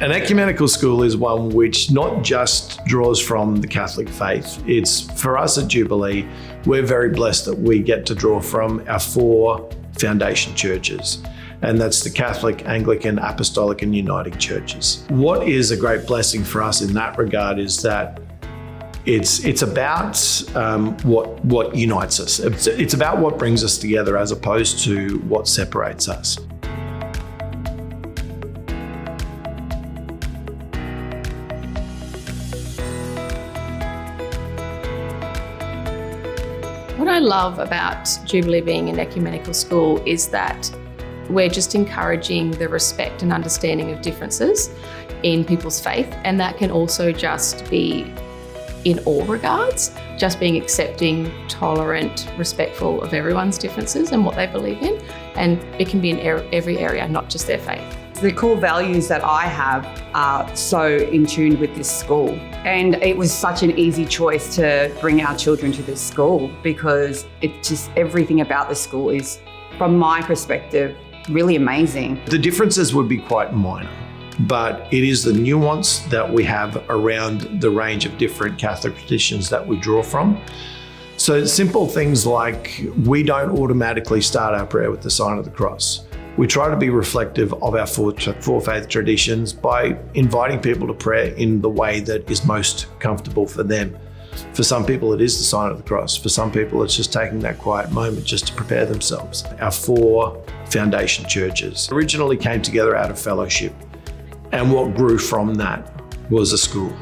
An ecumenical school is one which not just draws from the Catholic faith. It's, for us at Jubilee, we're very blessed that we get to draw from our 4 foundation churches. And that's the Catholic, Anglican, Apostolic and Uniting churches. What is a great blessing for us in that regard is that it's about what unites us. It's about what brings us together as opposed to what separates us. What I love about Jubilee being an ecumenical school is that we're just encouraging the respect and understanding of differences in people's faith, and that can also just be in all regards, just being accepting, tolerant, respectful of everyone's differences and what they believe in, and it can be in every area, not just their faith. The core values that I have are so in tune with this school. And it was such an easy choice to bring our children to this school because it's just everything about the school is, from my perspective, really amazing. The differences would be quite minor, but it is the nuance that we have around the range of different Catholic traditions that we draw from. So simple things like we don't automatically start our prayer with the sign of the cross. We try to be reflective of our 4 faith traditions by inviting people to prayer in the way that is most comfortable for them. For some people, it is the sign of the cross. For some people, it's just taking that quiet moment just to prepare themselves. Our 4 foundation churches originally came together out of fellowship, and what grew from that was a school.